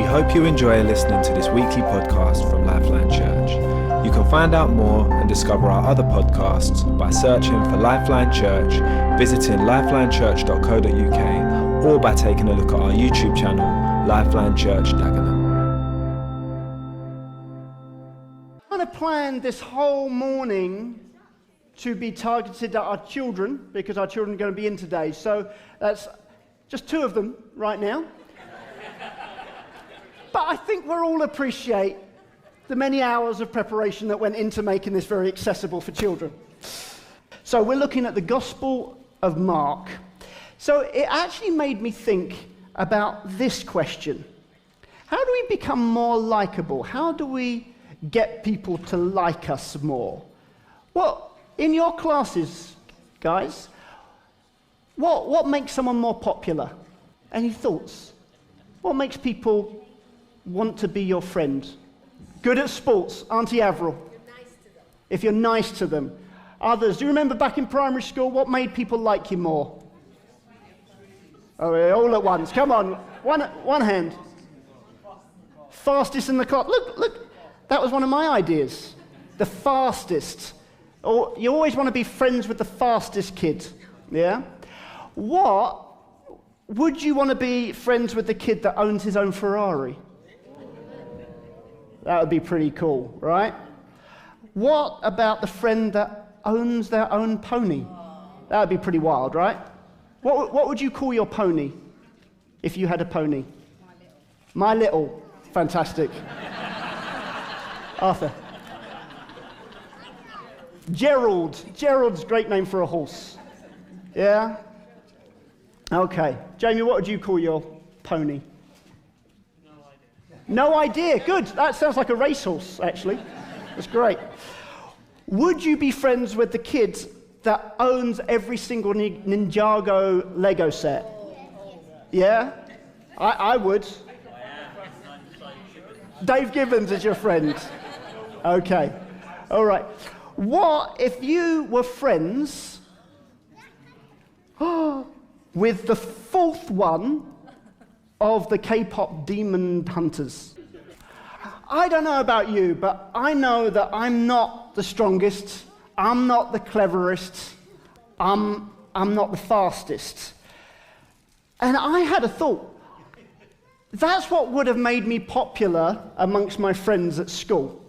hope you enjoy listening to this weekly podcast from LifeLine Church. You can find out more and discover our other podcasts by searching for LifeLine Church, visiting lifelinechurch.co.uk, or by taking a look at our YouTube channel, LifeLine Church Dagenham. I'm going to plan this whole morning to be targeted at our children, because our children are going to be in today. So that's just two of them right now. But I think we'll all appreciate the many hours of preparation that went into making this very accessible for children. So we're looking at the Gospel of Mark. So it actually made me think about this question. How do we become more likable? How do we get people to like us more? Well, in your classes, guys, what makes someone more popular? Any thoughts? What makes people want to be your friend? Good at sports, Auntie Avril. If you're nice to them. Others, do you remember back in primary school, what made people like you more? Oh, all at once. Come on, one hand. Fastest in the class. Look, that was one of my ideas. The fastest. Or you always want to be friends with the fastest kid. Yeah? Would you want to be friends with the kid that owns his own Ferrari? That would be pretty cool, right? What about the friend that owns their own pony? That would be pretty wild, right? What would you call your pony if you had a pony? My Little. Fantastic. Arthur. Gerald. Gerald's a great name for a horse. Yeah? Okay. Jamie, what would you call your pony? No idea. Good. That sounds like a racehorse, actually. That's great. Would you be friends with the kid that owns every single Ninjago Lego set? Yeah? I would. Dave Gibbons is your friend. Okay. All right. What if you were friends with the fourth one of the K-pop demon hunters? I don't know about you, but I know that I'm not the strongest, I'm not the cleverest, I'm not the fastest. And I had a thought. That's what would have made me popular amongst my friends at school.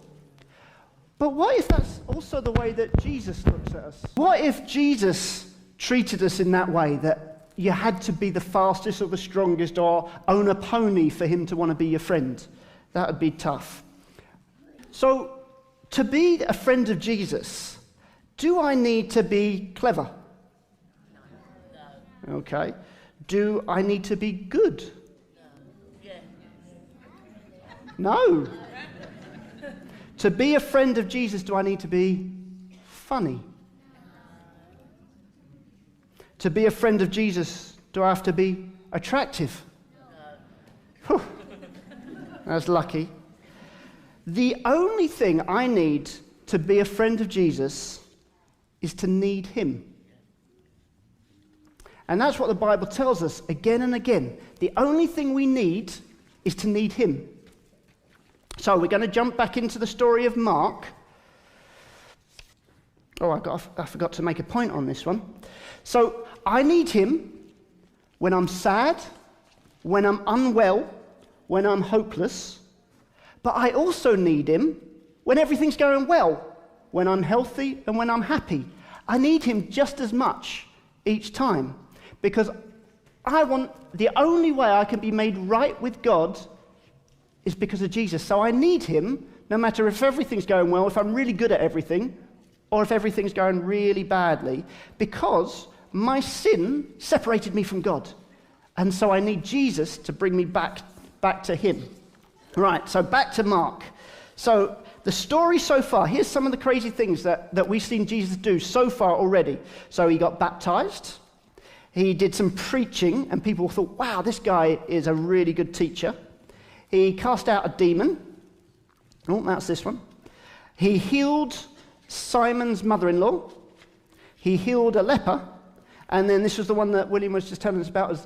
But what if that's also the way that Jesus looks at us? What if Jesus treated us in that way, that you had to be the fastest or the strongest or own a pony for him to want to be your friend? That would be tough. So, to be a friend of Jesus, do I need to be clever? No. Okay. Do I need to be good? No. To be a friend of Jesus, do I need to be funny? To be a friend of Jesus, do I have to be attractive? No. That's lucky. The only thing I need to be a friend of Jesus is to need him. And that's what the Bible tells us again and again. The only thing we need is to need him. So we're going to jump back into the story of Mark. Oh, I forgot to make a point on this one. So I need him when I'm sad, when I'm unwell, when I'm hopeless. But I also need him when everything's going well, when I'm healthy and when I'm happy. I need him just as much each time, because the only way I can be made right with God is because of Jesus. So I need him no matter if everything's going well, if I'm really good at everything, or if everything's going really badly, because my sin separated me from God. And so I need Jesus to bring me back to him. Right, so back to Mark. So the story so far, here's some of the crazy things that we've seen Jesus do so far already. So he got baptized, he did some preaching, and people thought, wow, this guy is a really good teacher. He cast out a demon. Oh, that's this one. He healed Simon's mother-in-law. He healed a leper. And then this was the one that William was just telling us about,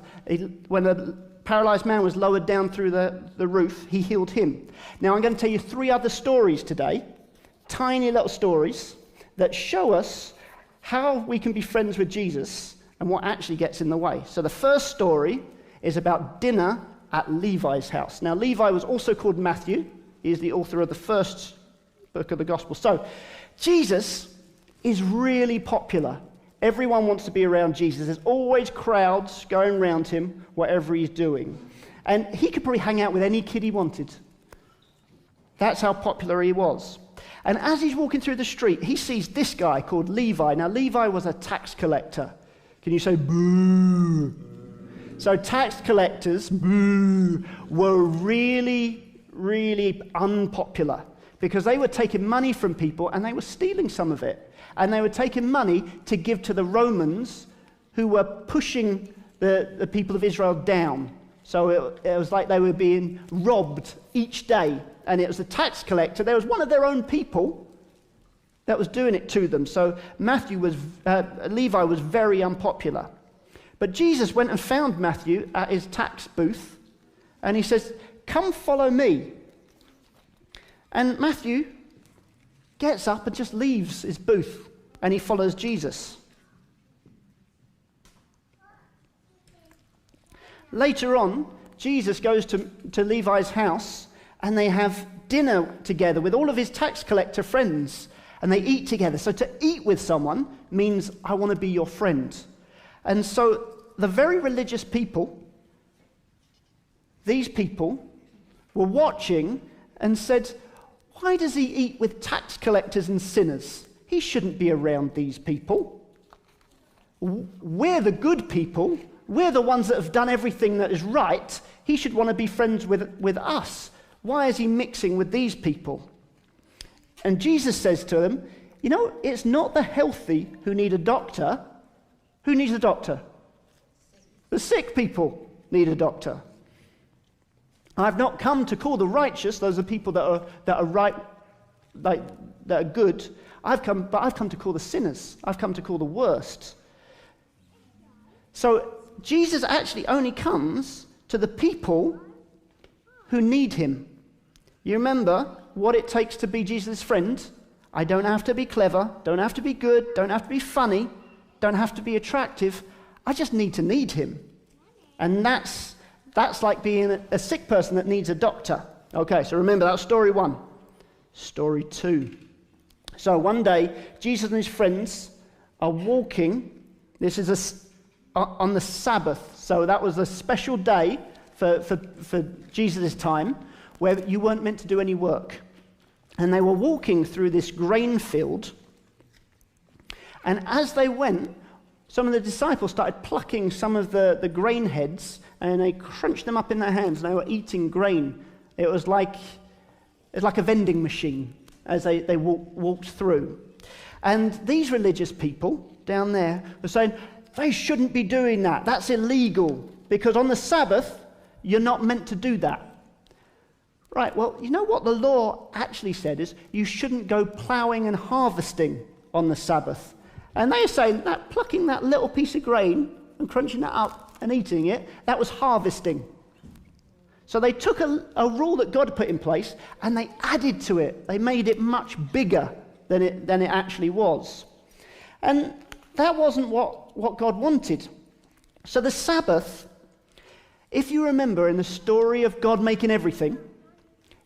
when a paralyzed man was lowered down through the roof, he healed him. Now I'm going to tell you 3 other stories today, tiny little stories, that show us how we can be friends with Jesus and what actually gets in the way. So the first story is about dinner at Levi's house. Now Levi was also called Matthew. He is the author of the first book of the gospel. So Jesus is really popular. Everyone wants to be around Jesus. There's always crowds going around him, whatever he's doing. And he could probably hang out with any kid he wanted. That's how popular he was. And as he's walking through the street, he sees this guy called Levi. Now, Levi was a tax collector. Can you say boo? So tax collectors, boo, were really, really unpopular because they were taking money from people and they were stealing some of it. And they were taking money to give to the Romans who were pushing the people of Israel down. So it was like they were being robbed each day. And it was the tax collector. There was one of their own people that was doing it to them. So Levi was very unpopular. But Jesus went and found Matthew at his tax booth. And he says, "Come follow me." And Matthew gets up and just leaves his booth, and he follows Jesus. Later on, Jesus goes to Levi's house, and they have dinner together with all of his tax collector friends, and they eat together. So to eat with someone means I want to be your friend. And so the very religious people, these people, were watching and said, "Why does he eat with tax collectors and sinners? He shouldn't be around these people. We're the good people. We're the ones that have done everything that is right. He should want to be friends with us. Why is he mixing with these people?" And Jesus says to them, "You know, it's not the healthy who need a doctor. Who needs a doctor? The sick people need a doctor. I've not come to call the righteous," those are people that are right, like that are good. I've come to call the sinners. I've come to call the worst. So Jesus actually only comes to the people who need him. You remember what it takes to be Jesus' friend? I don't have to be clever, don't have to be good, don't have to be funny, don't have to be attractive. I just need him. And that's like being a sick person that needs a doctor. Okay, so remember, that was story 1. Story 2. So one day, Jesus and his friends are walking. This is on the Sabbath. So that was a special day for Jesus' time where you weren't meant to do any work. And they were walking through this grain field. And as they went, some of the disciples started plucking some of the grain heads, and they crunched them up in their hands, and they were eating grain. It was like a vending machine as they walked through. And these religious people down there were saying, they shouldn't be doing that. That's illegal, because on the Sabbath, you're not meant to do that. Right, well, you know what the law actually said is you shouldn't go ploughing and harvesting on the Sabbath. And they are saying that plucking that little piece of grain and crunching that up and eating it, that was harvesting. So they took a rule that God put in place and they added to it. They made it much bigger than it actually was. And that wasn't what God wanted. So the Sabbath, if you remember in the story of God making everything,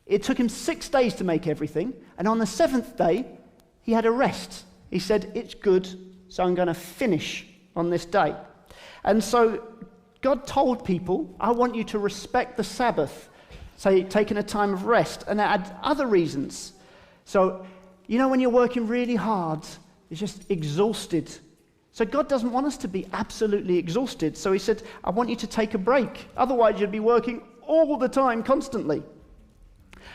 it took him 6 days to make everything, and on the 7th day, he had a rest. He said, it's good, so I'm going to finish on this day. And so God told people, I want you to respect the Sabbath, say taking a time of rest, and add other reasons. So, you know when you're working really hard, you're just exhausted. So God doesn't want us to be absolutely exhausted. So he said, I want you to take a break. Otherwise, you'd be working all the time, constantly.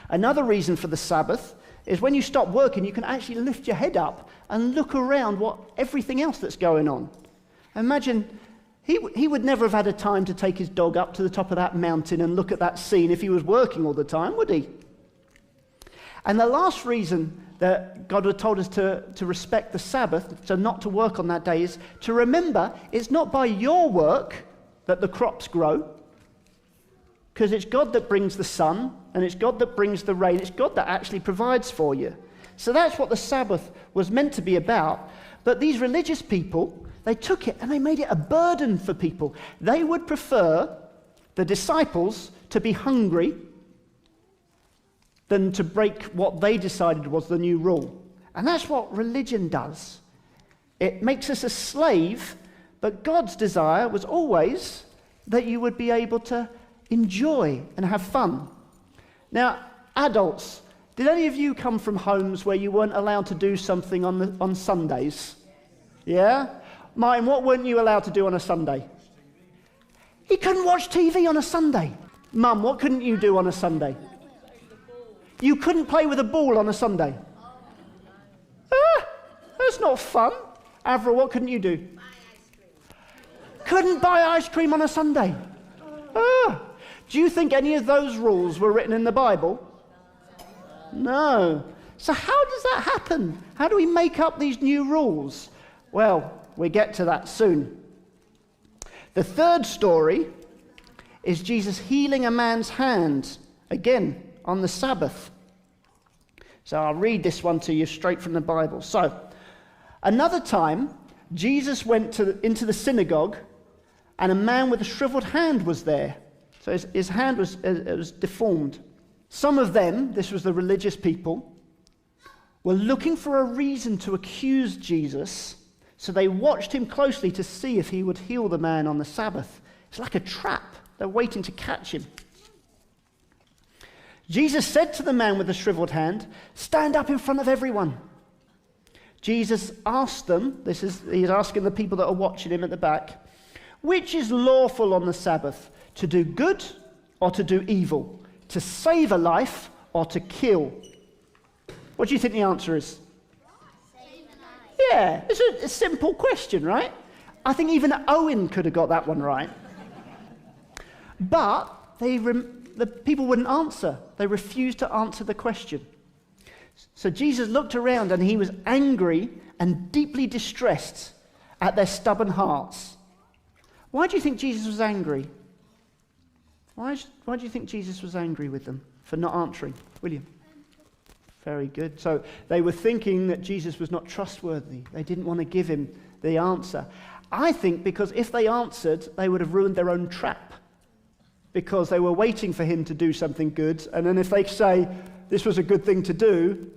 Another reason for the Sabbath is when you stop working, you can actually lift your head up and look around everything else that's going on. Imagine, he would never have had a time to take his dog up to the top of that mountain and look at that scene if he was working all the time, would he? And the last reason that God had told us to respect the Sabbath, so not to work on that day, is to remember it's not by your work that the crops grow. because it's God that brings the sun, and it's God that brings the rain. It's God that actually provides for you. So that's what the Sabbath was meant to be about. But these religious people, they took it and they made it a burden for people. They would prefer the disciples to be hungry than to break what they decided was the new rule. And that's what religion does. It makes us a slave, but God's desire was always that you would be able to enjoy and have fun. Now, adults, did any of you come from homes where you weren't allowed to do something on Sundays? Yeah? Martin, what weren't you allowed to do on a Sunday? You couldn't watch TV on a Sunday. Mum, what couldn't you do on a Sunday? You couldn't play with a ball on a Sunday. That's not fun. Avril, what couldn't you do? Buy ice cream. Couldn't buy ice cream on a Sunday. Do you think any of those rules were written in the Bible? No. So how does that happen? How do we make up these new rules? Well, we get to that soon. The third story is Jesus healing a man's hand, again, on the Sabbath. So I'll read this one to you straight from the Bible. So, another time, Jesus went into the synagogue, and a man with a shriveled hand was there. So his hand was deformed. Some of them, this was the religious people, were looking for a reason to accuse Jesus, so they watched him closely to see if he would heal the man on the Sabbath. It's like a trap. They're waiting to catch him. Jesus said to the man with the shriveled hand, "Stand up in front of everyone." Jesus asked them, he's asking the people that are watching him at the back, "Which is lawful on the Sabbath, to do good or to do evil, to save a life or to kill?" What do you think the answer is? Save a life. Yeah, it's a simple question, right? I think even Owen could have got that one right. But the people wouldn't answer. They refused to answer the question. So Jesus looked around and he was angry and deeply distressed at their stubborn hearts. Why do you think Jesus was angry? Why do you think Jesus was angry with them for not answering? William? Very good. So they were thinking that Jesus was not trustworthy. They didn't want to give him the answer. I think because if they answered, they would have ruined their own trap. Because they were waiting for him to do something good, and then if they say this was a good thing to do,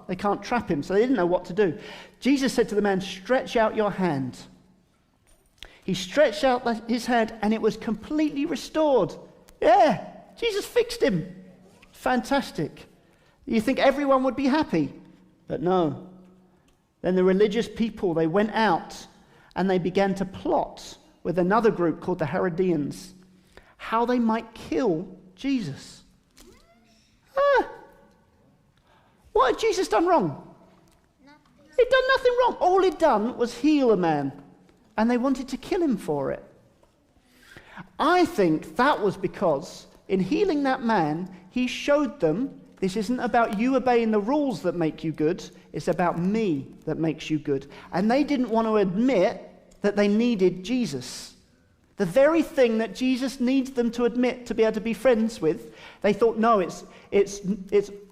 they can't trap him, so they didn't know what to do. Jesus said to the man, "Stretch out your hand." He stretched out his hand, and it was completely restored. Yeah, Jesus fixed him. Fantastic. You think everyone would be happy? But no. Then the religious people, they went out, and they began to plot with another group called the Herodians, how they might kill Jesus. What had Jesus done wrong? Nothing. He'd done nothing wrong. All he'd done was heal a man, and they wanted to kill him for it. I think that was because in healing that man, he showed them this isn't about you obeying the rules that make you good, it's about me that makes you good. And they didn't want to admit that they needed Jesus. The very thing that Jesus needs them to admit to be able to be friends with, they thought, no, it's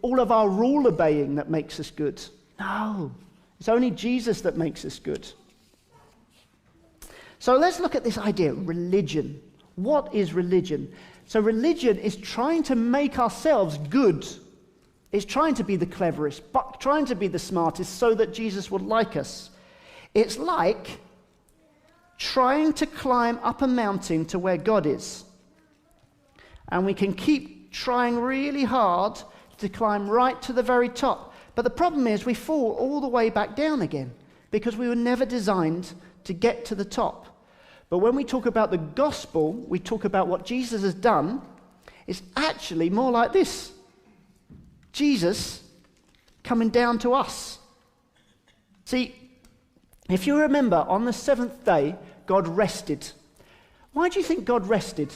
all of our rule obeying that makes us good. No, it's only Jesus that makes us good. So let's look at this idea, religion. What is religion? So religion is trying to make ourselves good. It's trying to be the cleverest, but trying to be the smartest so that Jesus would like us. It's like trying to climb up a mountain to where God is. And we can keep trying really hard to climb right to the very top. But the problem is we fall all the way back down again because we were never designed to get to the top. But when we talk about the gospel, we talk about what Jesus has done. It's actually more like this. Jesus coming down to us. See, if you remember, on the seventh day, God rested. Why do you think God rested?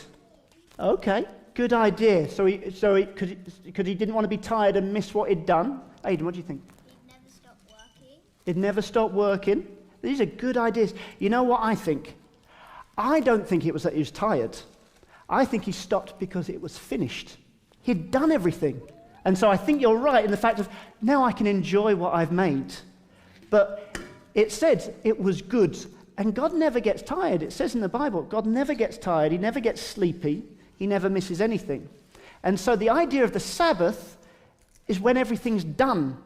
Okay, good idea. So because he didn't want to be tired and miss what he'd done. Aidan, what do you think? He'd never stop working. He'd never stop working. These are good ideas. You know what I think? I don't think it was that he was tired. I think he stopped because it was finished. He'd done everything. And so I think you're right in the fact of, now I can enjoy what I've made. But it said it was good. And God never gets tired. It says in the Bible, God never gets tired. He never gets sleepy. He never misses anything. And so the idea of the Sabbath is when everything's done.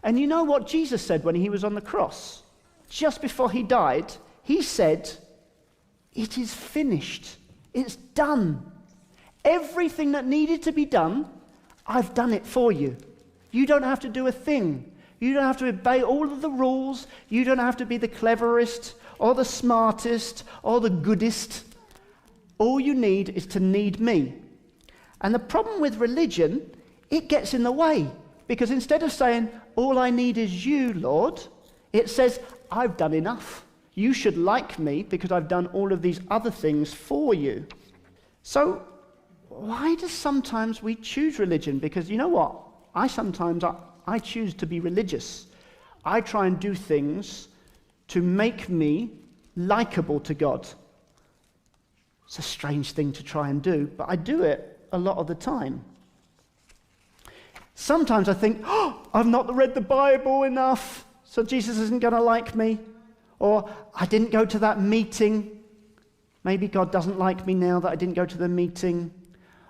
And you know what Jesus said when he was on the cross? Just before he died, he said, it is finished. It's done. Everything that needed to be done, I've done it for you. You don't have to do a thing. You don't have to obey all of the rules. You don't have to be the cleverest or the smartest or the goodest. All you need is to need me. And the problem with religion, it gets in the way. Because instead of saying, all I need is you, Lord, it says, I've done enough. You should like me because I've done all of these other things for you. So why does sometimes we choose religion? Because you know what? I choose to be religious. I try and do things to make me likable to God. It's a strange thing to try and do, but I do it a lot of the time. Sometimes I think, I've not read the Bible enough, so Jesus isn't going to like me. Or I didn't go to that meeting. Maybe God doesn't like me now that I didn't go to the meeting.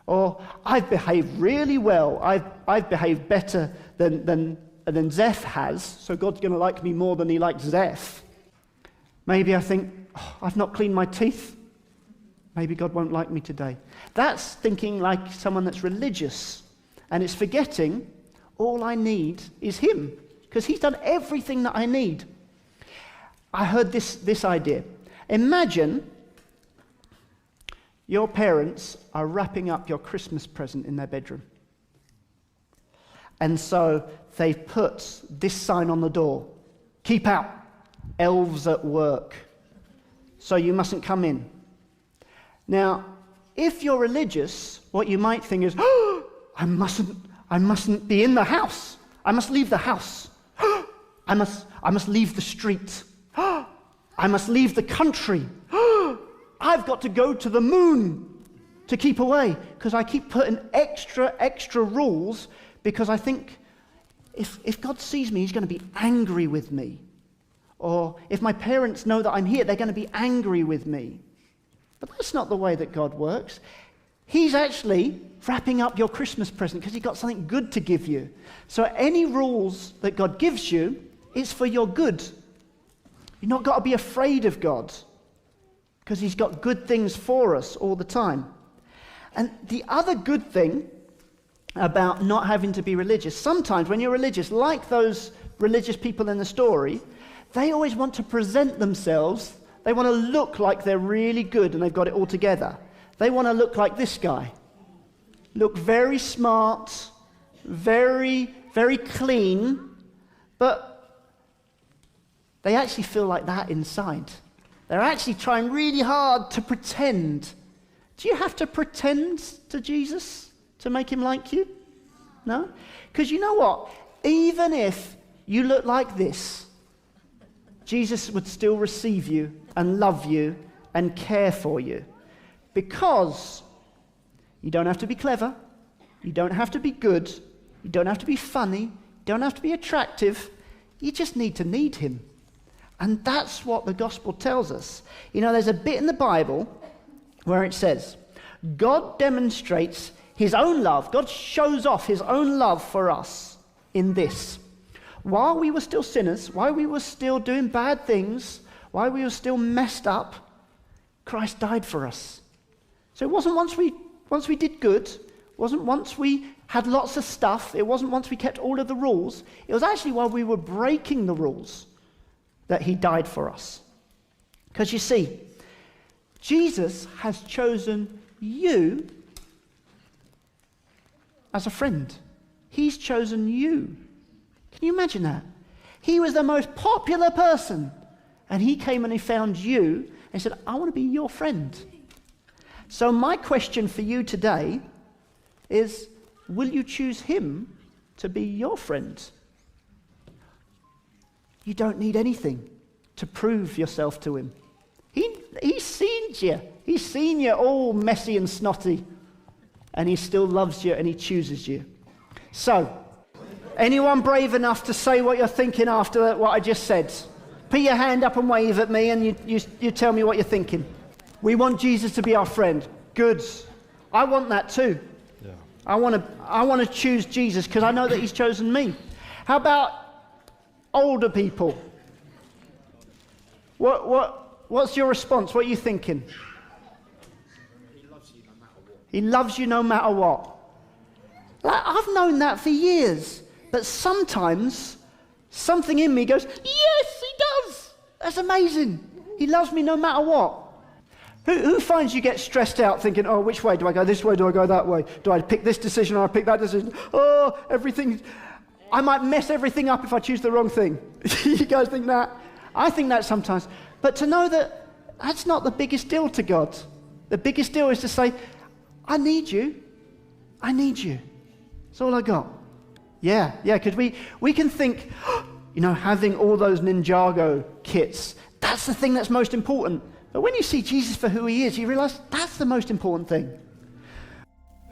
Or I've behaved really well. I've behaved better than Zeph has, so God's going to like me more than he likes Zeph. Maybe I think, I've not cleaned my teeth. Maybe God won't like me today. That's thinking like someone that's religious. And it's forgetting all I need is him. Because he's done everything that I need. I heard this idea. Imagine your parents are wrapping up your Christmas present in their bedroom. And so they've put this sign on the door. Keep out. Elves at work. So you mustn't come in. Now, if you're religious, what you might think is, I mustn't be in the house. I must leave the house. I must leave the street. I must leave the country. I've got to go to the moon to keep away because I keep putting extra rules because I think if God sees me, he's going to be angry with me. Or if my parents know that I'm here, they're going to be angry with me. But that's not the way that God works. He's actually wrapping up your Christmas present because he's got something good to give you. So any rules that God gives you, it's for your good. You've not got to be afraid of God because he's got good things for us all the time. And the other good thing about not having to be religious, sometimes when you're religious, like those religious people in the story, they always want to present themselves. They want to look like they're really good and they've got it all together. They want to look like this guy. Look very smart, very, very clean, but they actually feel like that inside. They're actually trying really hard to pretend. Do you have to pretend to Jesus to make him like you? No? Because you know what? Even if you look like this, Jesus would still receive you and love you and care for you. Because you don't have to be clever, you don't have to be good, you don't have to be funny, you don't have to be attractive, you just need to need him. And that's what the gospel tells us. You know, there's a bit in the Bible where it says, God demonstrates his own love, God shows off his own love for us in this. While we were still sinners, while we were still doing bad things, while we were still messed up, Christ died for us. So it wasn't once we did good, it wasn't once we had lots of stuff, it wasn't once we kept all of the rules, it was actually while we were breaking the rules that he died for us. Because you see, Jesus has chosen you as a friend. He's chosen you. Can you imagine that? He was the most popular person, and he came and he found you and said, I want to be your friend. So my question for you today is, will you choose him to be your friend? You don't need anything to prove yourself to him. He's seen you. He's seen you all messy and snotty, and he still loves you and he chooses you. So, anyone brave enough to say what you're thinking after what I just said? Put your hand up and wave at me, and you tell me what you're thinking. We want Jesus to be our friend. Good. I want that too. Yeah. I want to choose Jesus because I know that he's chosen me. How about older people? What's your response? What are you thinking? He loves you no matter what. He loves you no matter what. Like, I've known that for years, but sometimes something in me goes, yes, he does. That's amazing. He loves me no matter what. Who finds you get stressed out thinking, oh, which way do I go? This way, do I go that way? Do I pick this decision or I pick that decision? Oh, everything. I might mess everything up if I choose the wrong thing. You guys think that? I think that sometimes. But to know that that's not the biggest deal to God. The biggest deal is to say, I need you. I need you. That's all I got. Yeah, because we can think, having all those Ninjago kits, that's the thing that's most important. But when you see Jesus for who he is, you realize that's the most important thing.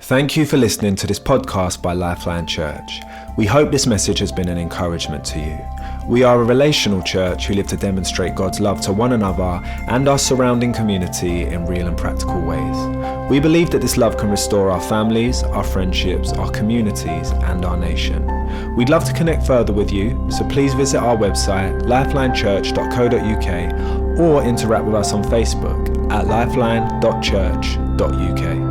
Thank you for listening to this podcast by LifeLine Church. We hope this message has been an encouragement to you. We are a relational church who live to demonstrate God's love to one another and our surrounding community in real and practical ways. We believe that this love can restore our families, our friendships, our communities, and our nation. We'd love to connect further with you, so please visit our website, lifelinechurch.co.uk, or interact with us on Facebook at lifeline.church.uk.